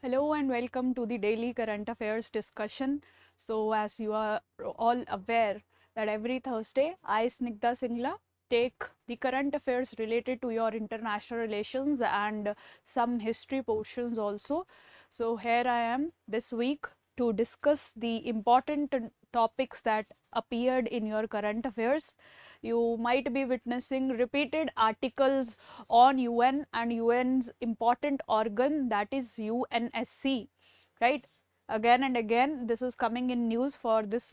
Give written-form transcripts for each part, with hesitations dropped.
Hello and welcome to the daily current affairs discussion. So as you are all aware that every Thursday I, Snigdha Singla, take the current affairs related to your international relations and some history portions also. So here I am this week to discuss the important topics that appeared in your current affairs. You might be witnessing repeated articles on UN and UN's important organ, that is UNSC, right? Again and again this is coming in news for this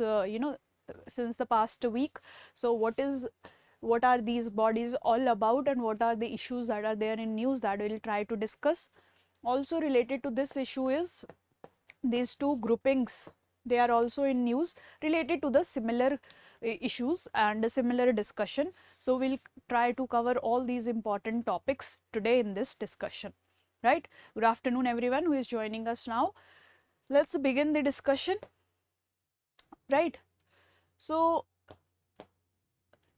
since the past week. So what are these bodies all about and what are the issues that are there in news that we'll try to discuss. Also related to this issue is these two groupings, they are also in news related to the similar issues and a similar discussion. So we'll try to cover all these important topics today in this discussion, right? Good afternoon everyone who is joining us now. Let's begin the discussion, right? So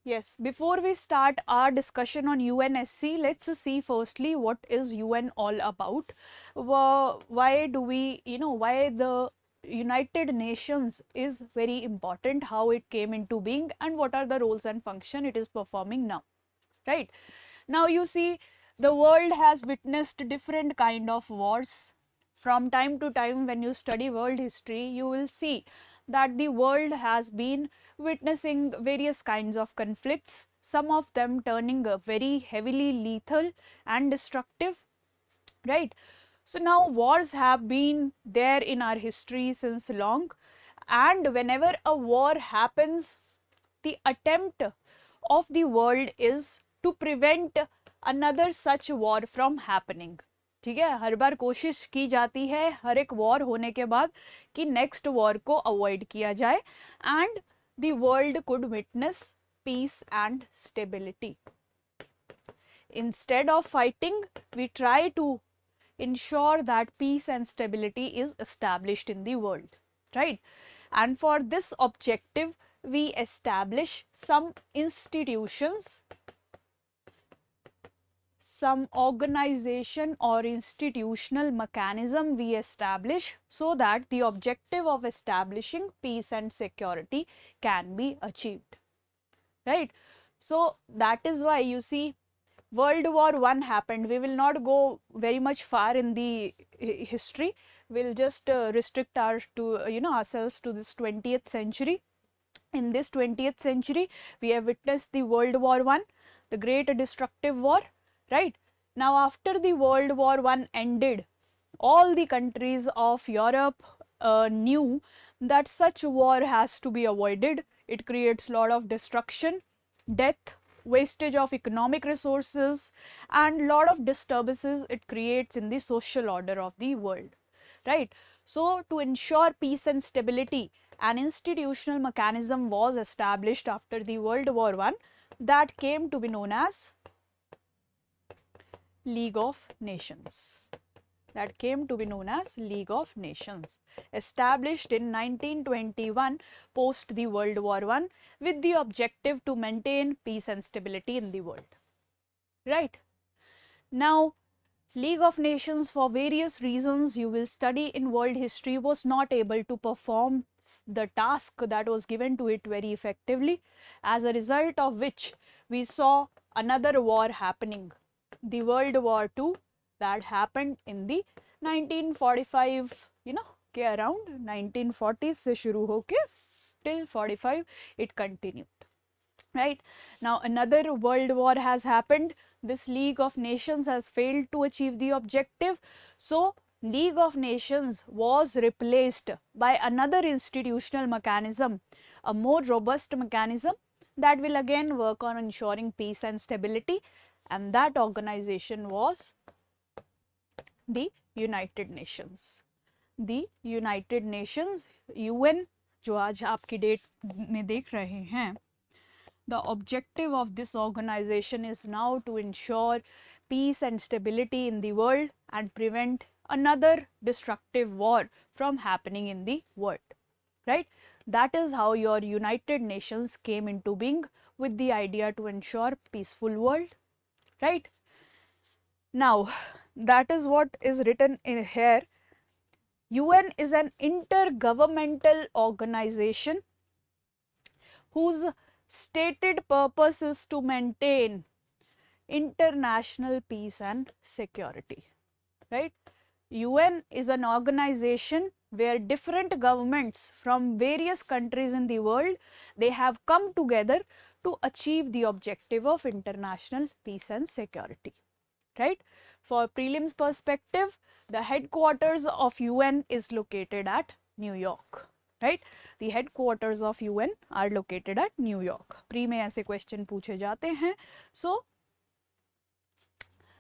yes, before we start our discussion on UNSC, let's see firstly what is UN all about. Why do we, why the United Nations is very important, how it came into being, and what are the roles and function it is performing now, right? Now you see, the world has witnessed different kind of wars. From time to time when you study world history, you will see that the world has been witnessing various kinds of conflicts, some of them turning very heavily lethal and destructive, right? So now wars have been there in our history since long, and whenever a war happens, the attempt of the world is to prevent another such war from happening. ठीक है, हर बार कोशिश की जाती है हर एक war होने के बाद कि नेक्स्ट वॉर को अवॉइड किया जाए and the world could witness peace and stability. Instead of fighting, we try to ensure that peace and stability is established in the world, right? And for this objective, we establish some institutions, some organization or institutional mechanism we establish so that the objective of establishing peace and security can be achieved, right? So that is why you see World War I happened. We will not go very much far in the history. We'll just restrict ourselves to this 20th century. In this 20th century, we have witnessed the World War I, the great destructive war, right? Now, after the World War I ended, all the countries of Europe knew that such war has to be avoided. It creates a lot of destruction, death, wastage of economic resources, and lot of disturbances it creates in the social order of the world, right? So to ensure peace and stability, an institutional mechanism was established after the World War I that came to be known as League of Nations. That came to be known as League of Nations, established in 1921 post the World War I with the objective to maintain peace and stability in the world, right? Now, League of Nations, for various reasons you will study in world history, was not able to perform the task that was given to it very effectively, as a result of which we saw another war happening, the World War II, that happened in the 1945, के around 1940s से शुरू होके till 45 it continued, right? Now another world war has happened. This League of Nations has failed to achieve the objective, so League of Nations was replaced by another institutional mechanism, a more robust mechanism that will again work on ensuring peace and stability, and that organization was the United Nations. The United Nations, UN, जो आज आपकी date में देख रहे हैं, the objective of this organization is now to ensure peace and stability in the world and prevent another destructive war from happening in the world, right? That is how your United Nations came into being, with the idea to ensure peaceful world, right? Now, that is what is written in here, UN is an intergovernmental organization whose stated purpose is to maintain international peace and security, right? UN is an organization where different governments from various countries in the world, they have come together to achieve the objective of international peace and security, right? For prelims perspective, the headquarters of UN is located at New York, right? The headquarters of UN are located at New York. Pre में ऐसे question पूछे जाते हैं, so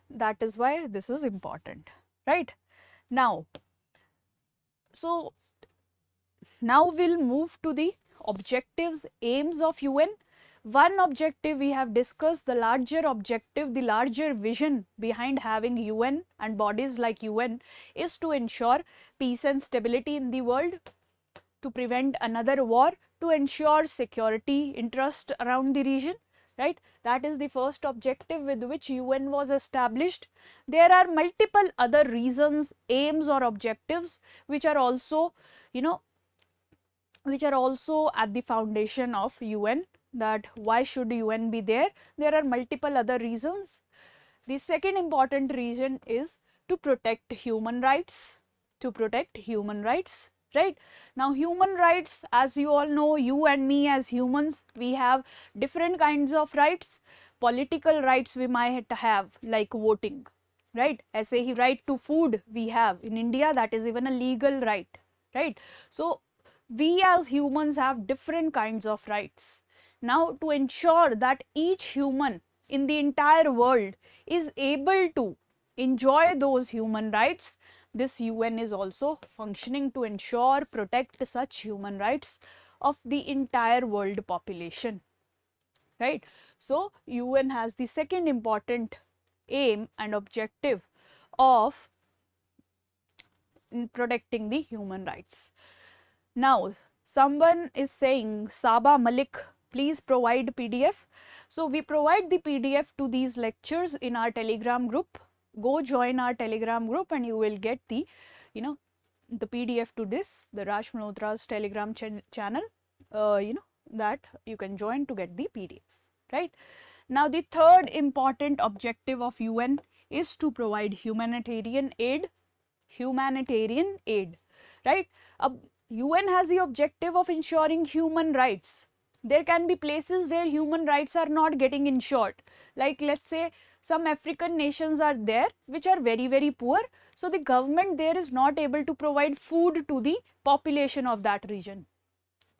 that is why this is important, right? Now, so now we'll move to the objectives, aims of UN. One objective we have discussed, the larger objective, the larger vision behind having UN and bodies like UN is to ensure peace and stability in the world, to prevent another war, to ensure security interest around the region, right? That is the first objective with which UN was established. There are multiple other reasons, aims or objectives which are also, which are also at the foundation of UN, that why should UN be there? There are multiple other reasons. The second important reason is to protect human rights, to protect human rights, right? Now human rights, as you all know, you and me as humans, we have different kinds of rights. Political rights we might have, like voting, right? ऐसे ही right to food we have in India, that is even a legal right, right? So we as humans have different kinds of rights. Now to ensure that each human in the entire world is able to enjoy those human rights, this UN is also functioning to ensure, protect such human rights of the entire world population, right? So UN has the second important aim and objective of protecting the human rights. Now someone is saying, Saba Malik, please provide PDF. So we provide the PDF to these lectures in our Telegram group. Go join our Telegram group and you will get the, the PDF to this, the Raj Malhotra's Telegram channel, that you can join to get the PDF, right? Now the third important objective of UN is to provide humanitarian aid, right? UN has the objective of ensuring human rights. There can be places where human rights are not getting ensured, like let's say some African nations are there which are very, very poor, so the government there is not able to provide food to the population of that region,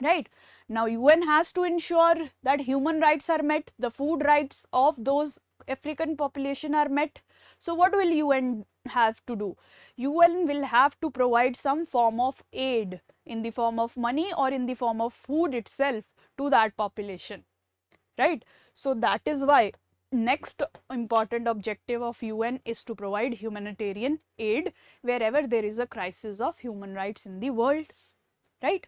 right? Now UN has to ensure that human rights are met, the food rights of those African population are met. So what will UN have to do? UN will have to provide some form of aid in the form of money or in the form of food itself to that population, right? So that is why next important objective of UN is to provide humanitarian aid wherever there is a crisis of human rights in the world, right?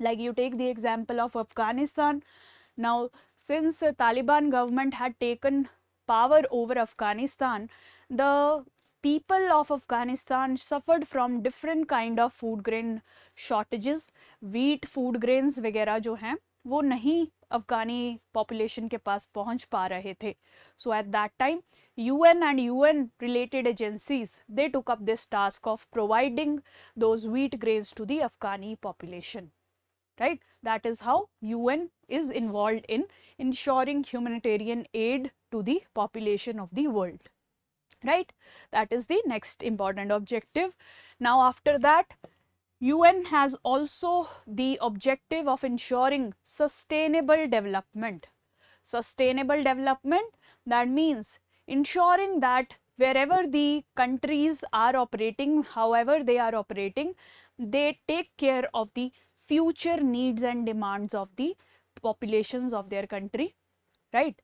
Like you take the example of Afghanistan. Now since Taliban government had taken power over Afghanistan, the people of Afghanistan suffered from different kind of food grain shortages. Wheat, food grains वगैरह जो हैं वो नहीं अफगानी population के पास पहुंच पा रहे थे. So at that time UN and UN related agencies, they took up this task of providing those wheat grains to the Afghani population, right? That is how UN is involved in ensuring humanitarian aid to the population of the world, right? That is the next important objective. Now after that, UN has also the objective of ensuring sustainable development. Sustainable development, that means ensuring that wherever the countries are operating, however they are operating, they take care of the future needs and demands of the populations of their country, right?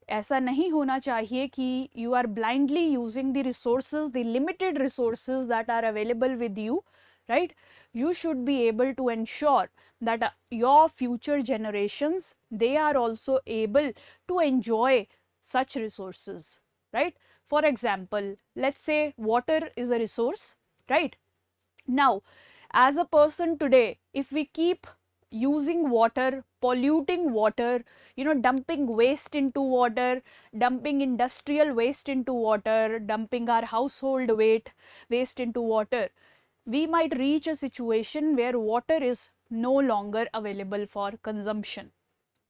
ऐसा नहीं होना चाहिए कि you are blindly using the resources, the limited resources that are available with you, right? You should be able to ensure that your future generations, they are also able to enjoy such resources, right? For example, let's say water is a resource, right? Now, as a person today, if we keep using water, polluting water, dumping waste into water, dumping industrial waste into water, dumping our household waste into water, we might reach a situation where water is no longer available for consumption,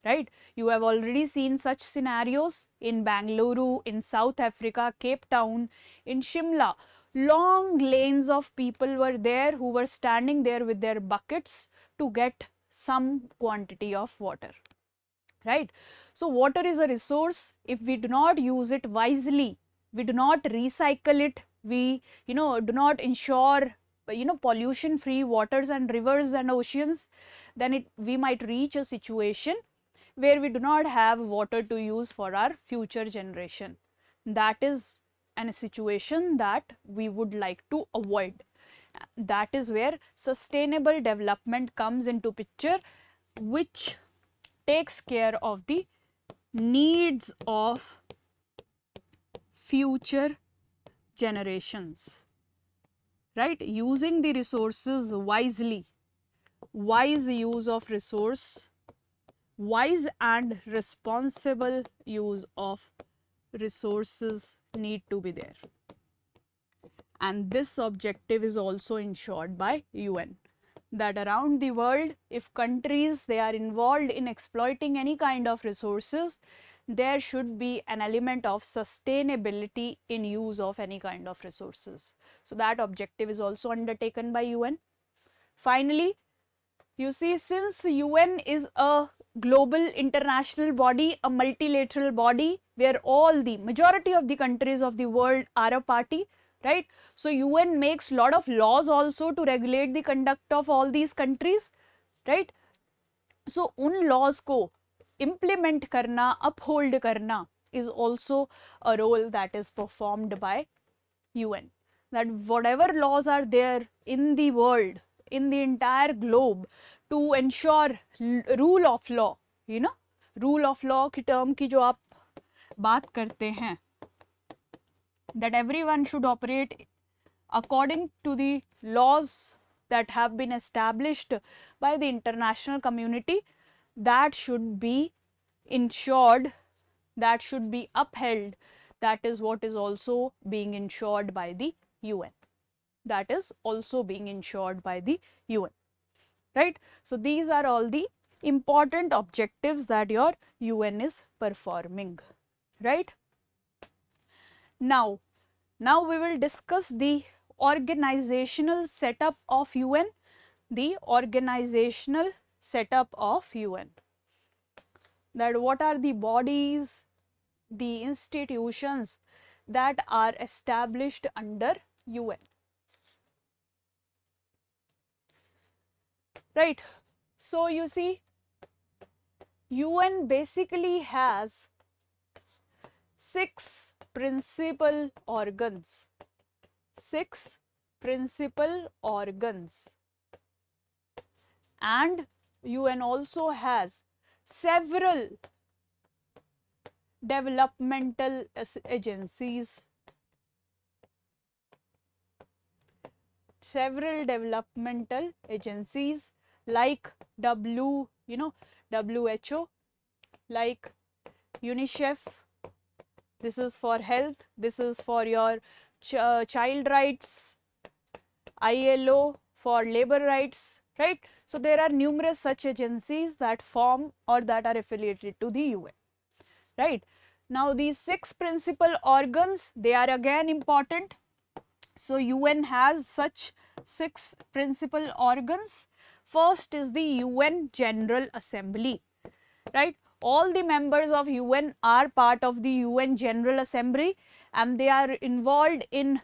right? You have already seen such scenarios in Bangalore, in South Africa, Cape Town, in Shimla. Long lanes of people were there who were standing there with their buckets to get some quantity of water, right? So water is a resource. If we do not use it wisely, we do not recycle it, we do not ensure pollution free waters and rivers and oceans, then we might reach a situation where we do not have water to use for our future generation. That is a situation that we would like to avoid. That is where sustainable development comes into picture, which takes care of the needs of future generations, right? Using the resources wisely, wise use of resource, wise and responsible use of resources need to be there. And this objective is also ensured by UN, that around the world, if countries they are involved in exploiting any kind of resources, there should be an element of sustainability in use of any kind of resources. So that objective is also undertaken by UN. Finally, you see, since UN is a global international body, a multilateral body where all the majority of the countries of the world are a party, right? So UN makes lot of laws also to regulate the conduct of all these countries, right? So उन laws को implement करना, uphold करना is also a role that is performed by UN. That whatever laws are there in the world, in the entire globe, to ensure rule of law, rule of law की term की जो आप बात करते हैं, that everyone should operate according to the laws that have been established by the international community, that should be ensured, that should be upheld. That is what is also being ensured by the UN. That is also being ensured by the UN, right? So these are all the important objectives that your UN is performing, right? Now we will discuss the organizational setup of UN. The organizational setup of UN. That what are the bodies, the institutions that are established under UN. Right. So you see, UN basically has 6 principal organs. 6 principal organs. And UN also has several developmental agencies. Several developmental agencies like WHO, like UNICEF. This is for health. This is for your child rights. ILO for labor rights, right? So there are numerous such agencies that form or that are affiliated to the UN, right? Now these 6 principal organs, they are again important. So UN has such 6 principal organs. First is the UN General Assembly, right? All the members of UN are part of the UN General Assembly, and they are involved in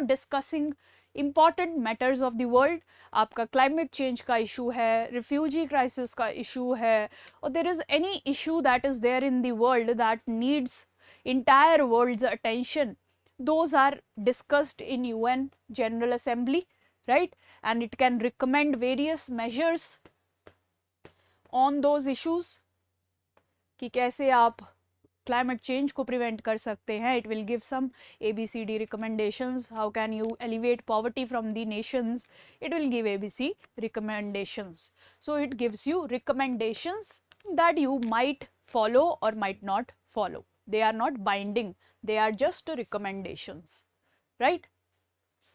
discussing important matters of the world. आपका climate change का issue है, refugee crisis का issue है, or there is any issue that is there in the world that needs entire world's attention, those are discussed in UN General Assembly, right? And it can recommend various measures on those issues कि कैसे आप climate change को prevent कर सकते हैं. It will give some ABCD recommendations. How can you alleviate poverty from the nations? It will give ABC recommendations. So it gives you recommendations that you might follow or might not follow. They are not binding. They are just recommendations, right?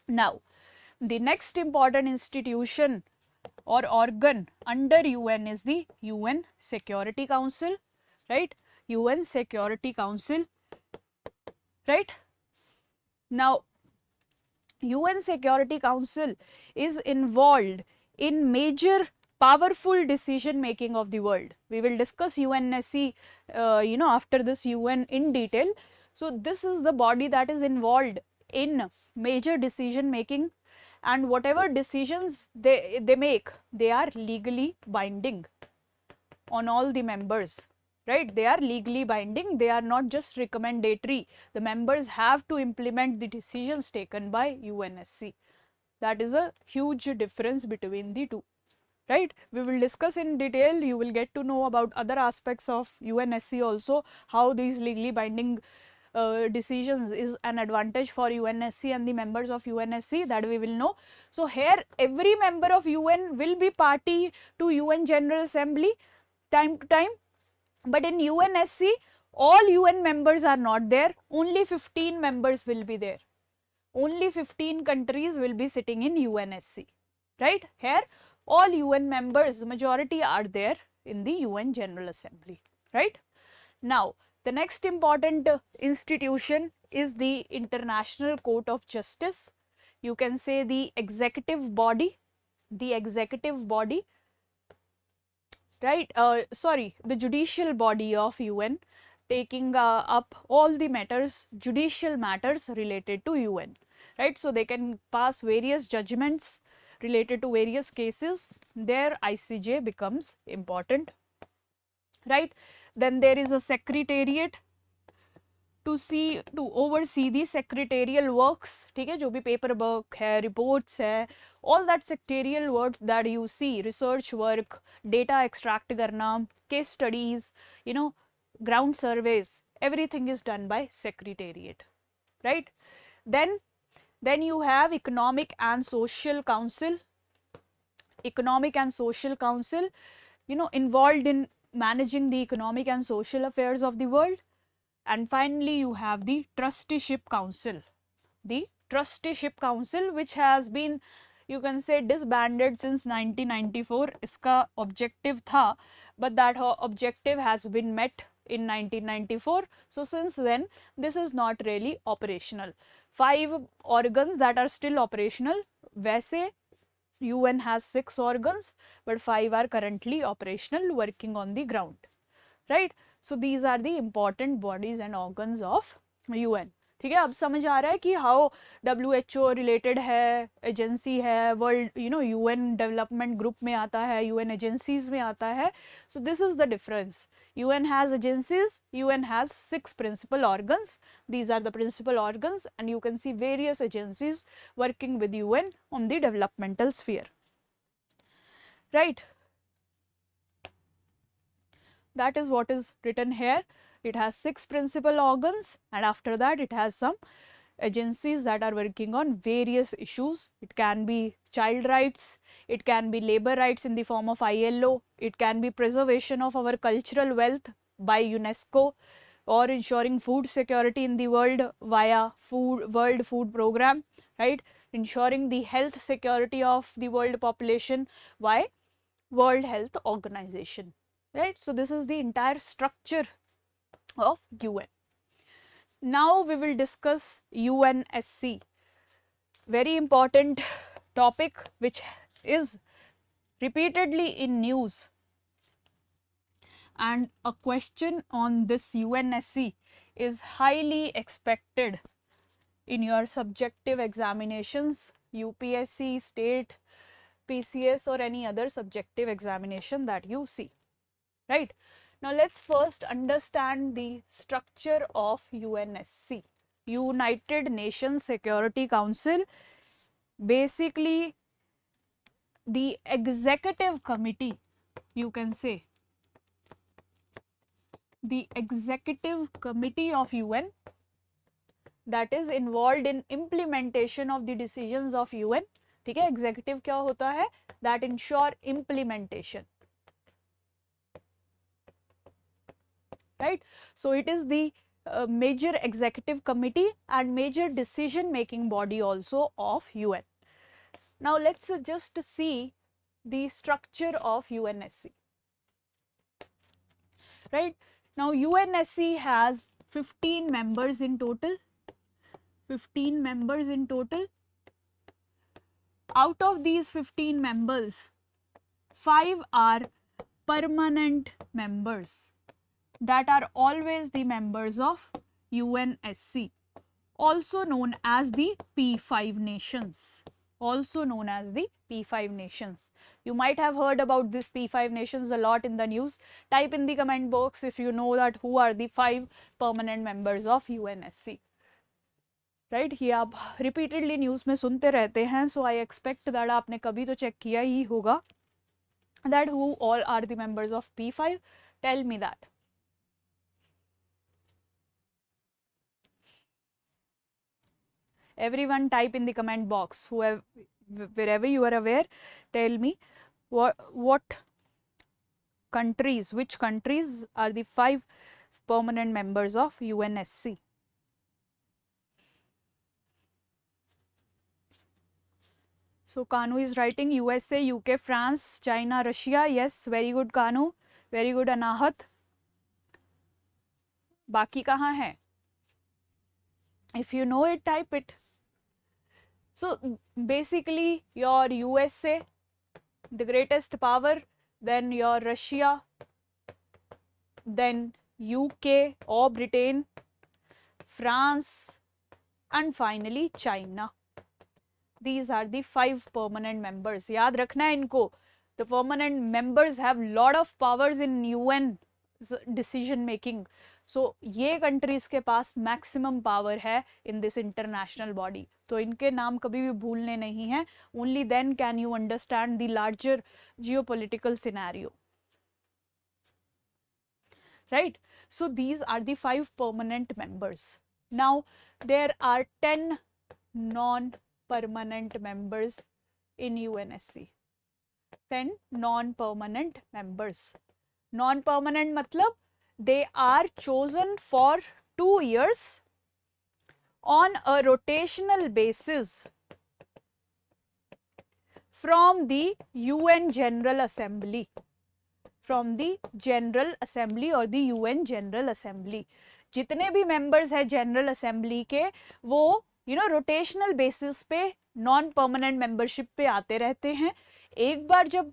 Now, the next important institution or organ under UN is the UN Security Council, right? UN Security Council, right? Now, UN Security Council is involved in major powerful decision making of the world. We will discuss UNSC, after this UN in detail. So, this is the body that is involved in major decision making, and whatever decisions they make, they are legally binding on all the members, right? They are legally binding. They are not just recommendatory. The members have to implement the decisions taken by UNSC. That is a huge difference between the two, right? We will discuss in detail. You will get to know about other aspects of UNSC also, how these legally binding decisions is an advantage for UNSC and the members of UNSC, that we will know. So here every member of UN will be party to UN General Assembly time to time, but in UNSC all UN members are not there. Only 15 members will be there. Only 15 countries will be sitting in UNSC, right? Here all UN members, majority are there in the UN General Assembly, right? Now, the next important institution is the International Court of Justice. You can say the executive body, right? The judicial body of UN, taking up all the matters, judicial matters related to UN, right? So they can pass various judgments related to various cases. Their ICJ becomes important, right? Then there is a secretariat to oversee the secretarial works, ठीक है, जो भी paper work है, reports है, all that secretarial work that you see, research work, data extract करना, case studies, ground surveys, everything is done by secretariat, right? Then you have Economic and Social Council. Economic and Social Council, involved in managing the economic and social affairs of the world. And finally, you have the Trusteeship Council. The Trusteeship Council, which has been, you can say, disbanded since 1994. Iska objective tha, but that objective has been met in 1994. So since then, this is not really operational. 5 organs that are still operational. वैसे UN has 6 organs, but 5 are currently operational, working on the ground, right? So these are the important bodies and organs of UN. ठीक है, अब समझ आ रहा है कि how WHO related है, agency है, वर्ल्ड UN डेवलपमेंट ग्रुप में आता है, UN एजेंसीज में आता है. So this is the difference. UN has agencies, UN has 6 principal organs. These are the principal organs, and you can see various agencies working with UN on the developmental sphere, right? That is what is written here. It has 6 principal organs, and after that it has some agencies that are working on various issues. It can be child rights, it can be labor rights in the form of ILO, it can be preservation of our cultural wealth by UNESCO, or ensuring food security in the world via World Food Program, right? Ensuring the health security of the world population by World Health Organization, right? So this is the entire structure of UN. Now we will discuss UNSC, very important topic which is repeatedly in news, and a question on this UNSC is highly expected in your subjective examinations, UPSC, state, PCS, or any other subjective examination that you see, right? Now let's first understand the structure of UNSC, United Nations Security Council. Basically, the executive committee, you can say, the executive committee of UN that is involved in implementation of the decisions of UN. ठीक है, executive क्या होता है? That ensure implementation, right? So it is the major executive committee and major decision making body also of UN. Now let's just see the structure of UNSC. Right, now UNSC has 15 members in total. 15 members in total. Out of these 15 members, 5 are permanent members that are always the members of UNSC, also known as the P5 nations. Also known as the P5 nations. You might have heard about this P5 nations a lot in the news. Type in the comment box if you know that who are the 5 permanent members of UNSC. Right? ये आप repeatedly news में सुनते रहते हैं, so I expect that आपने कभी तो check किया ही होगा that who all are the members of P5. Tell me that. Everyone type in the comment box, whoever, wherever you are aware, tell me what countries, which countries are the 5 permanent members of UNSC. So Kanu is writing USA, UK, France, China, Russia. Yes, very good Kanu, very good Anahat. बाकी कहाँ है? If you know it, type it. So basically your USA, the greatest power, then your Russia, then UK or Britain, France, and finally China. These are the 5 permanent members. याद रखना है इनको. The permanent members have lot of powers in UN decision making. So ये countries के पास maximum power है in this international body. तो इनके नाम कभी भी भूलने नहीं हैं. Only then can you understand the larger geopolitical scenario. Right? So these are the 5 permanent members. Now there are 10 non-permanent members in UNSC. 10 non-permanent members. Non-permanent matlab they are chosen for 2 years on a rotational basis from the UN General Assembly. From the General Assembly or the UN General Assembly. जितने भी members हैं General Assembly के वो rotational basis पे non-permanent membership पे आते रहते हैं. एक बार जब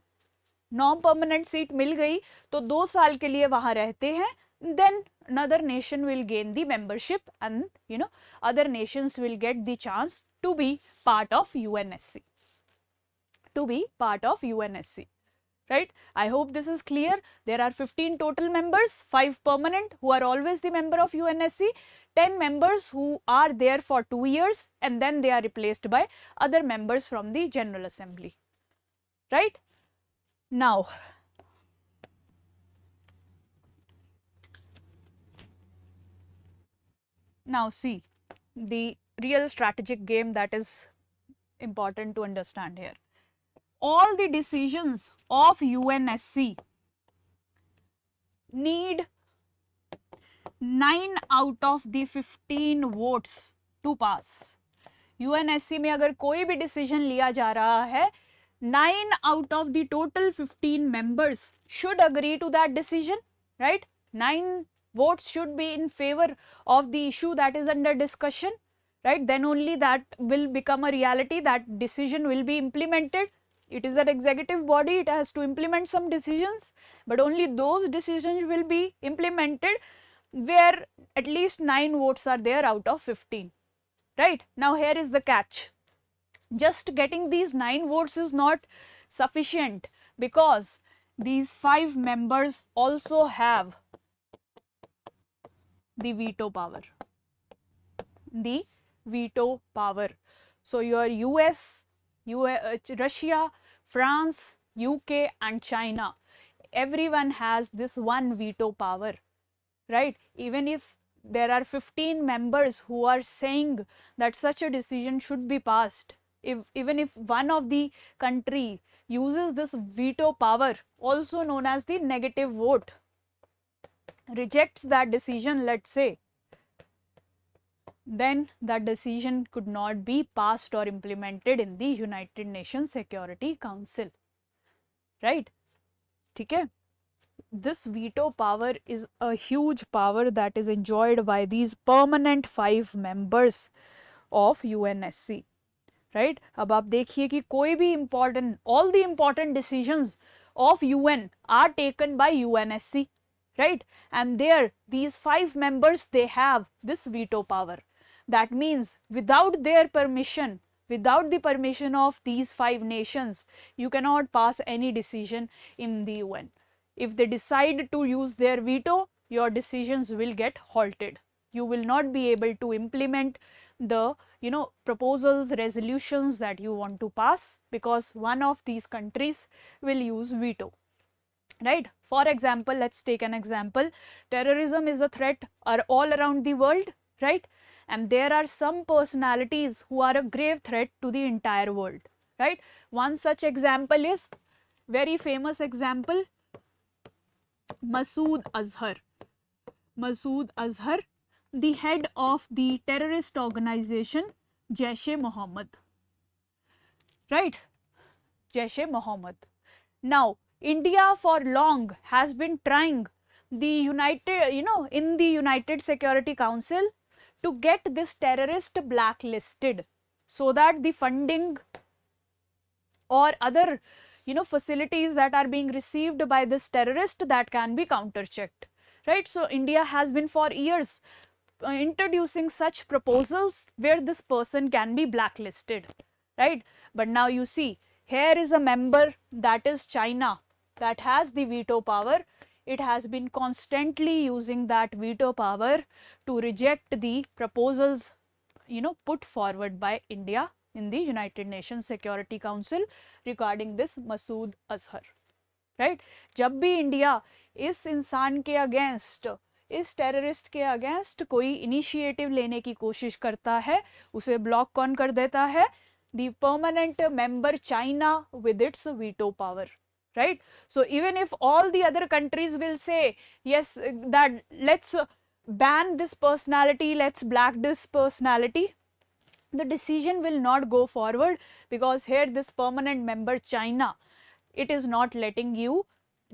non-permanent seat मिल गई तो 2 साल के लिए वहाँ रहते हैं. Then another nation will gain the membership and other nations will get the chance to be part of UNSC. To be part of UNSC. Right? I hope this is clear. There are 15 total members, 5 permanent who are always the member of UNSC, 10 members who are there for 2 years and then they are replaced by other members from the General Assembly. Right? Now, see the real strategic game that is important to understand here. All the decisions of UNSC need 9 out of the 15 votes to pass. UNSC में अगर कोई भी decision लिया जा रहा है, 9 out of the total 15 members should agree to that decision, right? 9 votes should be in favor of the issue that is under discussion, right? Then only that will become a reality, that decision will be implemented. It is an executive body, it has to implement some decisions, but only those decisions will be implemented where at least 9 votes are there out of 15, right? Now here is the catch. Just getting these 9 votes is not sufficient because these 5 members also have the veto power. The veto power. So your US, Russia, France, UK and China, everyone has this one veto power, right? Even if there are 15 members who are saying that such a decision should be passed, even if one of the country uses this veto power, also known as the negative vote, rejects that decision, let's say, then that decision could not be passed or implemented in the United Nations Security Council, right? Okay. This veto power is a huge power that is enjoyed by these permanent 5 members of UNSC, right? अब आप देखिए कि कोई भी important, all the important decisions of UN are taken by UNSC, right? And there, these 5 members, they have this veto power. That means without their permission, without the permission of these 5 nations, you cannot pass any decision in the UN. If they decide to use their veto, your decisions will get halted. You will not be able to implement the proposals, resolutions that you want to pass, because one of these countries will use veto, right? For example, let's take an example. Terrorism is a threat all around the world, right? And there are some personalities who are a grave threat to the entire world, right? One such example is, very famous example, Masood Azhar. Masood Azhar, the head of the terrorist organization Jaish-e-Mohammed, right? Jaish-e-Mohammed. Now, India for long has been trying the in the United Security Council to get this terrorist blacklisted, so that the funding or other facilities that are being received by this terrorist, that can be counter-checked, right? So India has been for years introducing such proposals where this person can be blacklisted, right? But now you see, here is a member, that is China, that has the veto power. It has been constantly using that veto power to reject the proposals put forward by India in the United Nations Security Council regarding this Masood Azhar, right? जब भी India इस इंसान के against, इस terrorist के against कोई initiative लेने की कोशिश करता है, उसे ब्लॉक कौन कर देता है? The permanent member China with its veto power, right? So even if all the other countries will say, yes, that let's ban this personality, let's black this personality, the decision will not go forward, because here this permanent member China, it is not letting you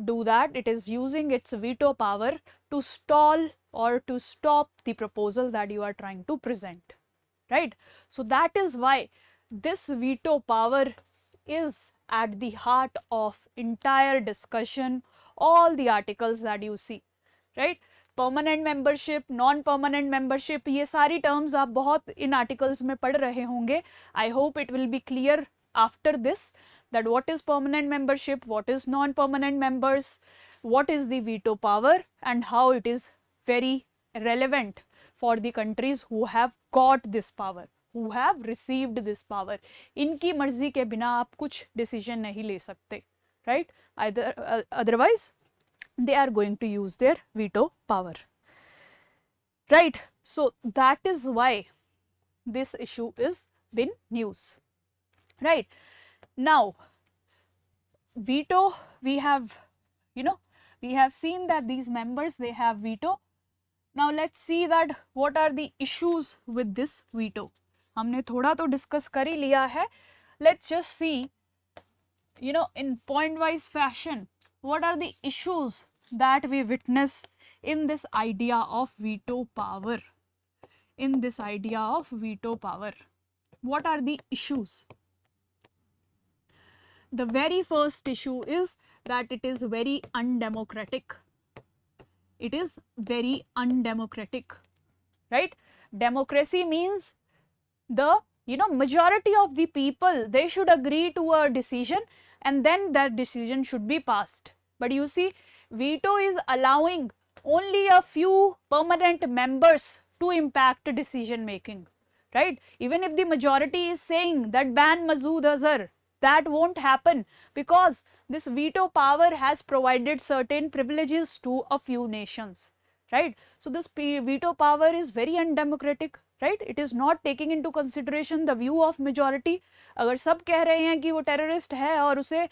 do that. It is using its veto power to stall or to stop the proposal that you are trying to present, right? So that is why this veto power is at the heart of entire discussion, all the articles that you see, right? Permanent membership, non permanent membership, ये सारी terms आप बहुत इन articles में पढ़ रहे होंगे. I hope it will be clear after this that what is permanent membership, what is non-permanent members, what is the veto power, and how it is very relevant for the countries who have got this power, who have received this power. इनकी मर्जी के बिना आप कुछ decision नहीं ले सकते, right? Otherwise they are going to use their veto power, right? So that is why this issue is been news, right? Now veto, we have seen that these members, they have veto. Now let's see that what are the issues with this veto. हमने थोड़ा तो discuss कर ही लिया है. Let's just see in point wise fashion what are the issues that we witness in this idea of veto power. In this idea of veto power, what are the issues? The very first issue is that it is very undemocratic. It is very undemocratic, right? Democracy means the majority of the people, they should agree to a decision and then that decision should be passed. But you see, veto is allowing only a few permanent members to impact decision making, right? Even if the majority is saying that ban Masood Azhar, that won't happen, because this veto power has provided certain privileges to a few nations, right? So this veto power is very undemocratic, right? It is not taking into consideration the view of majority. अगर सब कह रहे हैं कि वो terrorist है और उसे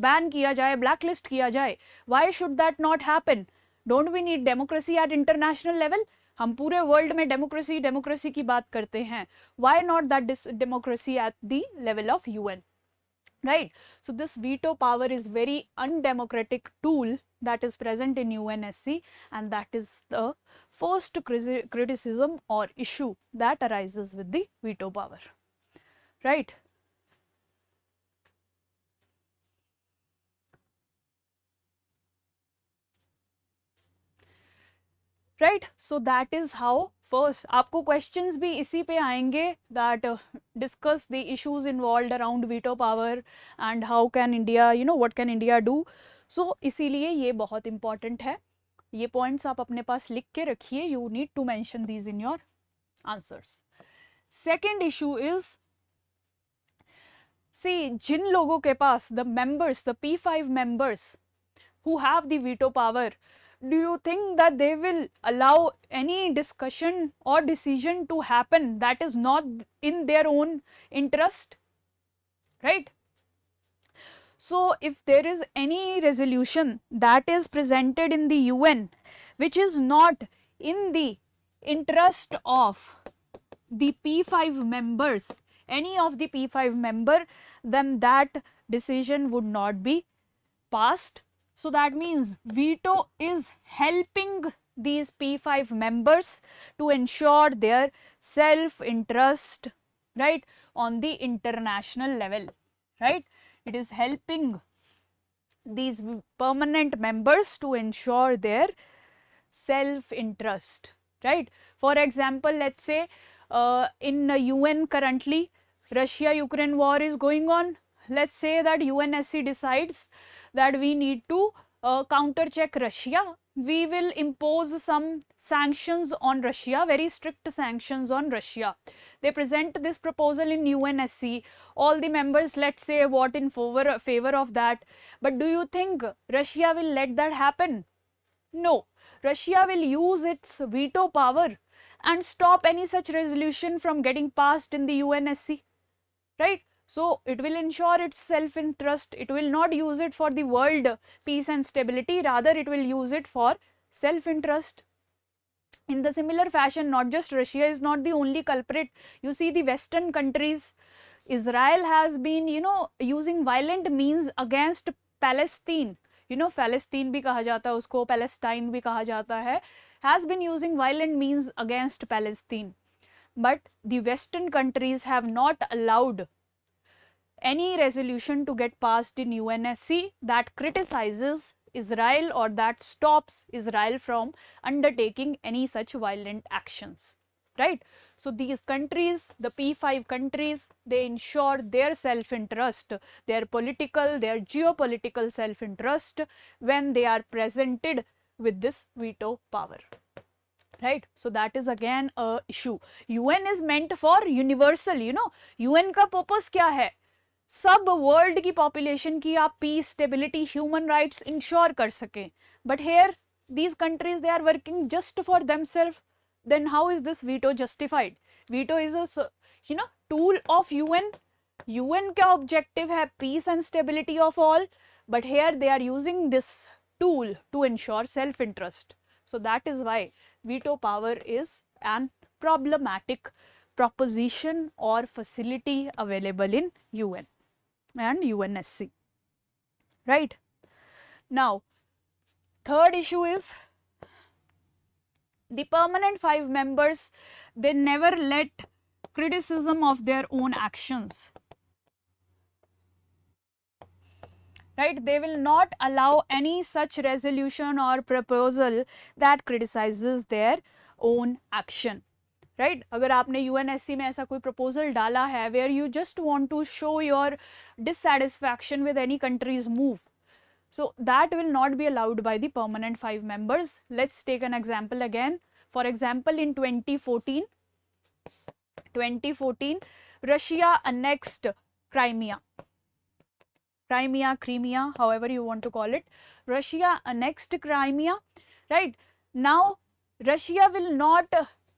ban किया जाए, blacklist किया जाए, why should that not happen? Don't we need democracy at international level? हम पूरे वर्ल्ड में डेमोक्रेसी की बात करते हैं. Why not that democracy at the level of UN? Right? So this veto power is very undemocratic tool that is present in UNSC, and that is the first criticism or issue that arises with the veto power. Right? Right? So that is how first आपको questions भी इसी पे आएंगे that discuss the issues involved around veto power and how can India, what can India do. So इसीलिए ये बहुत important है. ये points आप अपने पास लिख के रखिए. You need to mention these in your answers. Second issue is, see, जिन लोगों के पास the members, the P5 members who have the veto power, do you think that they will allow any discussion or decision to happen that is not in their own interest? Right? So if there is any resolution that is presented in the UN which is not in the interest of the P5 members, any of the P5 member, then that decision would not be passed. So that means veto is helping these P5 members to ensure their self-interest, right, on the international level, right? It is helping these permanent members to ensure their self-interest, right? For example, let's say in UN currently, Russia-Ukraine war is going on. Let's say that UNSC decides that we need to counter check Russia. We will impose some sanctions on Russia, very strict sanctions on Russia. They present this proposal in UNSC. All the members, let's say, vote in favor of that. But do you think Russia will let that happen? No. Russia will use its veto power and stop any such resolution from getting passed in the UNSC, right? So it will ensure its self-interest. It will not use it for the world peace and stability. Rather, it will use it for self-interest. In the similar fashion, not just Russia is not the only culprit. You see the Western countries. Israel has been, using violent means against Palestine. Palestine भी कहा जाता है उसको, Palestine भी कहा जाता है, has been using violent means against Palestine. But the Western countries have not allowed any resolution to get passed in UNSC that criticizes Israel or that stops Israel from undertaking any such violent actions, right? So these countries, the P5 countries, they ensure their self-interest, their political, their geopolitical self-interest when they are presented with this veto power. Right? So that is again a issue. UN is meant for universal, UN का purpose क्या है? सब world की population की आप peace, stability, human rights ensure कर सकें. But here these countries they are working just for themself. Then how is this veto justified? Veto is a tool of UN. UN का objective है peace and stability of all, but here they are using this tool to ensure self interest. So that is why veto power is an problematic proposition or facility available in UN and UNSC. Right? Now, third issue is the permanent 5 members, they never let criticism of their own actions. Right? They will not allow any such resolution or proposal that criticizes their own action. Right? अगर आपने UNSC में ऐसा कोई proposal डाला है where you just want to show your dissatisfaction with any country's move, so that will not be allowed by the permanent 5 members. Let's take an example again. For example, in 2014, Russia annexed Crimea, however you want to call it. Russia annexed Crimea, right? Now, Russia will not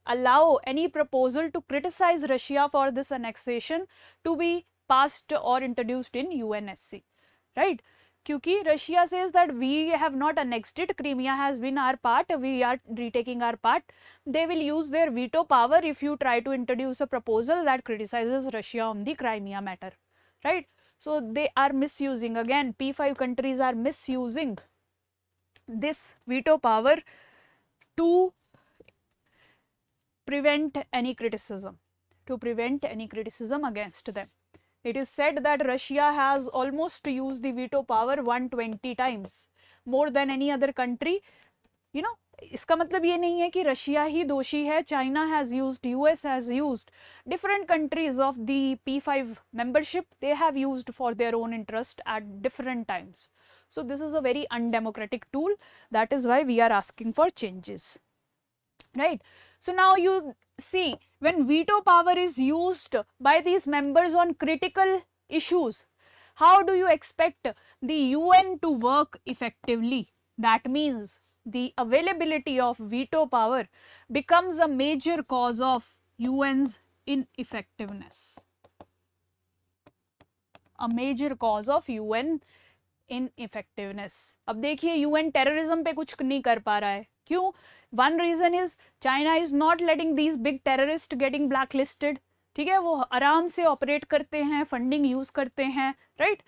allow any proposal to criticize Russia for this annexation to be passed or introduced in UNSC, right? Kyunki Russia says that we have not annexed it, Crimea has been our part, we are retaking our part. They will use their veto power if you try to introduce a proposal that criticizes Russia on the Crimea matter, right? So they are misusing, again, P5 countries are misusing this veto power to prevent any criticism, against them. It is said that Russia has almost used the veto power 120 times, more than any other country. You know, इसका मतलब ये नहीं है कि Russia ही दोषी है. China has used, US has used, different countries of the P5 membership, they have used for their own interest at different times. So this is a very undemocratic tool. That is why we are asking for changes, right? So now you see, when veto power is used by these members on critical issues, how do you expect the UN to work effectively? That means the availability of veto power becomes a major cause of UN's ineffectiveness. A major cause of UN ineffectiveness. अब देखिए UN terrorism पे कुछ नहीं कर पा रहा है. क्यों? One reason is China is not letting these big terrorists getting blacklisted. ठीक है, वो आराम से ऑपरेट करते हैं, फंडिंग यूज करते हैं, राइट?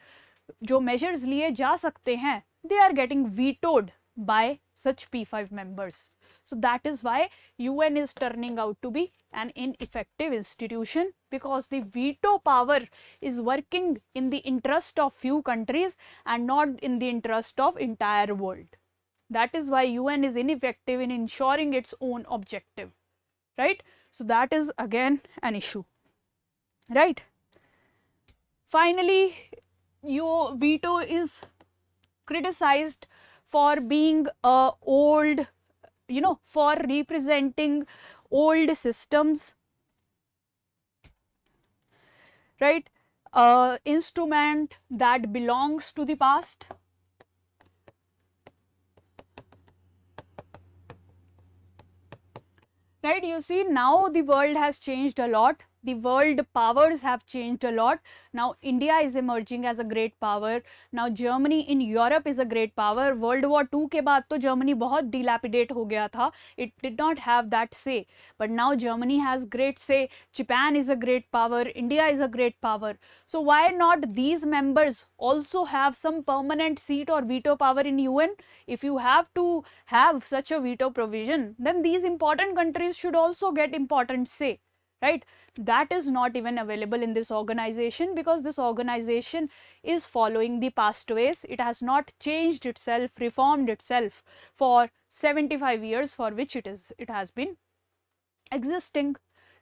जो मेजर्स लिए जा सकते हैं, they are getting vetoed by such P5 members. So that is why UN is turning out to be an ineffective institution, because the veto power is working in the interest of few countries and not in the interest of entire world. That is why UN is ineffective in ensuring its own objective, right? So that is again an issue, right? Finally, your veto is criticized for being a old, for representing old systems, right? Instrument that belongs to the past. Right, you see, now the world has changed a lot. The world powers have changed a lot. Now India is emerging as a great power. Now Germany in Europe is a great power. World War II के बाद तो Germany बहुत dilapidate हो गया था. It did not have that say. But now Germany has great say. Japan is a great power. India is a great power. So why not these members also have some permanent seat or veto power in UN? If you have to have such a veto provision, then these important countries should also get important say, right? That is not even available in this organization, because this organization is following the past ways. It has not changed itself, reformed itself for 75 years for which it has been existing,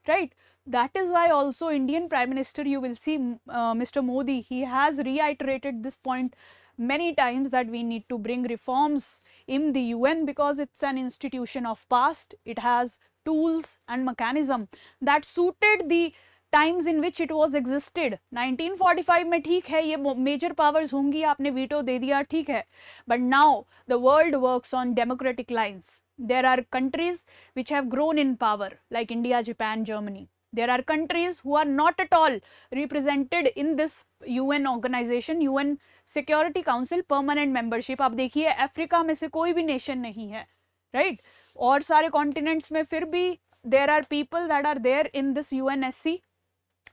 right? That is why also Indian Prime Minister, you will see Mr. Modi, he has reiterated this point many times that we need to bring reforms in the UN, because it's an institution of past. It has tools and mechanism that suited the times in which it was existed. 1945 में ठीक है, ये major powers होंगी, आपने veto दे दिया, ठीक है. But now the world works on democratic lines. There are countries which have grown in power, like India, Japan, Germany. There are countries who are not at all represented in this UN organization, UN Security Council permanent membership. आप देखिए, Africa में से कोई भी nation नहीं है, right? और सारे continents में फिर भी there are people that are there in this UNSC,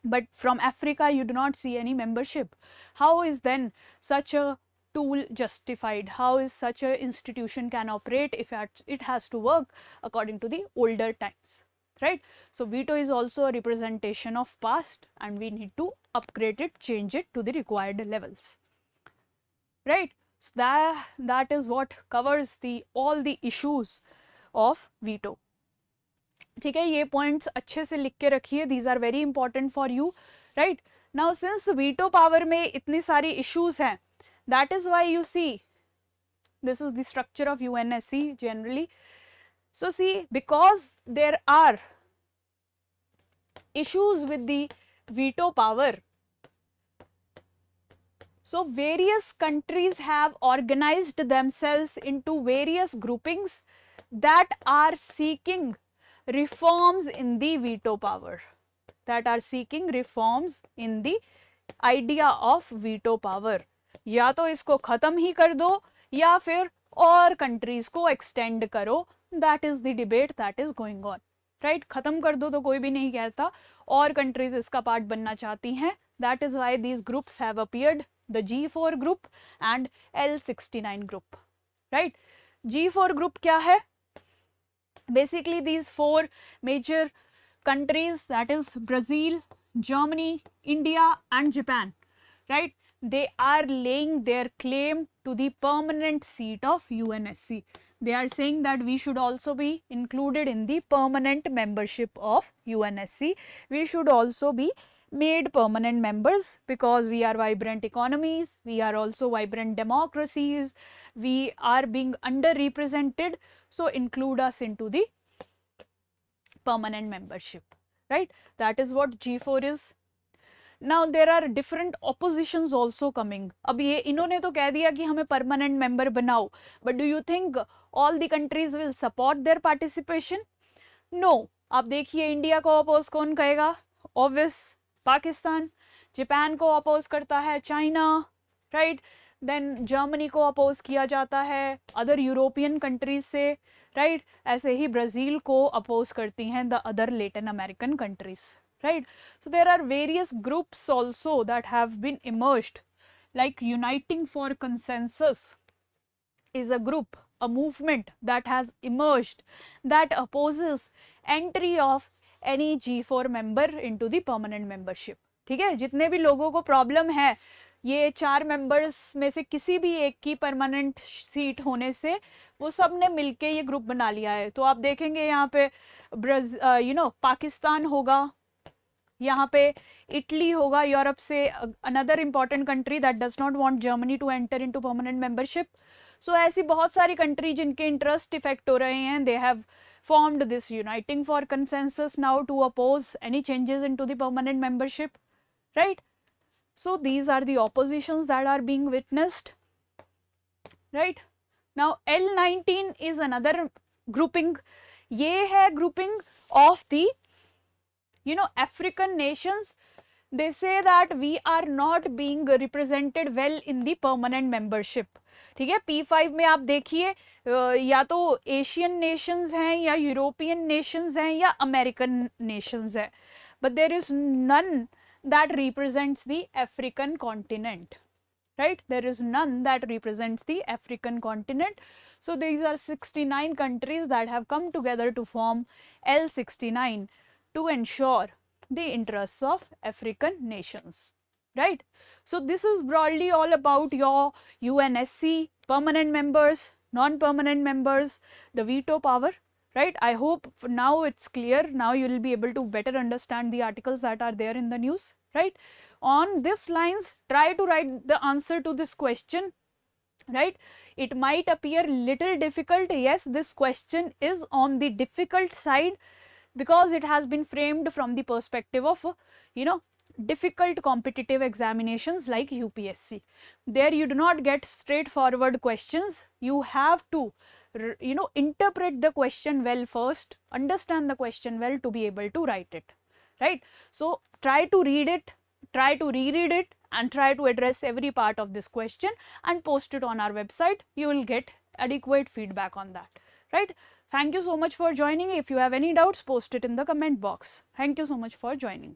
but from Africa you do not see any membership. How is then such a tool justified? How is such an institution can operate if it has to work according to the older times, right? So veto is also a representation of past, and we need to upgrade it, change it to the required levels, right? So that is what covers all the issues of veto. ठीक है, ये points अच्छे से लिख के रखिए. These are very important for you, right? Now since veto power में इतनी सारी issues हैं, that is why you see this is the structure of UNSC generally. So see, because there are issues with the veto power, so various countries have organized themselves into various groupings that are seeking reforms in the veto power, that are seeking reforms in the idea of veto power. या तो इसको खत्म ही कर दो या फिर और countries को एक्सटेंड करो. That is the debate that is going on, right. खत्म कर दो तो कोई भी नहीं कहता, और कंट्रीज इसका पार्ट बनना चाहती हैं. That is why these groups have appeared, the G4 group and L69 group, right. G4 group क्या है? Basically these four major countries, that is Brazil, Germany, India and Japan, right? They are laying their claim to the permanent seat of UNSC. They are saying that we should also be included in the permanent membership of UNSC. We should also be made permanent members because we are vibrant economies, we are also vibrant democracies, we are being underrepresented, so include us into the permanent membership, right? That is what G4 is. Now there are different oppositions also coming. अब ये इन्होंने तो कह दिया कि हमें permanent member बनाओ, but do you think all the countries will support their participation? No. आप देखिए इंडिया को oppose कौन करेगा? Obvious, पाकिस्तान. जापान को अपोज करता है चाइना, राइट. देन जर्मनी को अपोज किया जाता है अदर यूरोपियन कंट्रीज से, राइट. ऐसे ही ब्राज़ील को अपोज करती हैं the other Latin American countries, right. So there are various groups also that have been emerged, like uniting for consensus is a group, a movement that has emerged that opposes entry of any G4 member into the permanent membership. ठीक है, जितने भी लोगों को problem है ये 4 members में से किसी भी एक की परमानेंट सीट होने से, वो सब ने मिलके ये ग्रुप बना लिया है. तो आप देखेंगे यहाँ पे पाकिस्तान होगा, यहाँ पे इटली होगा यूरोप से, another important country that does not want Germany to enter into permanent membership. So ऐसी बहुत सारी कंट्री जिनके इंटरेस्ट इफेक्ट हो रहे हैं, they have formed this uniting for consensus now to oppose any changes into the permanent membership, right? So these are the oppositions that are being witnessed, right? Now L19 is another grouping. ये है grouping of the African nations. They say that we are not being represented well in the permanent membership. ठीक है, P5 में आप देखिए या तो Asian Nations हैं या यूरोपियन नेशंस हैं या अमेरिकन नेशंस हैं, but there is none that represents the African continent, right? There is none that represents the African continent. So these are 69 countries that have come together to form L69 to ensure the interests of African nations, right? So this is broadly all about your UNSC, permanent members, non-permanent members, the veto power, right? I hope now it's clear. Now you will be able to better understand the articles that are there in the news, right? On this lines, try to write the answer to this question, right? It might appear little difficult. Yes, this question is on the difficult side because it has been framed from the perspective of, difficult competitive examinations like UPSC. There you do not get straightforward questions. You have to interpret the question well first, understand the question well to be able to write it, right? So try to read it, try to reread it and try to address every part of this question and post it on our website. You will get adequate feedback on that, right? Thank you so much for joining. If you have any doubts, post it in the comment box. Thank you so much for joining.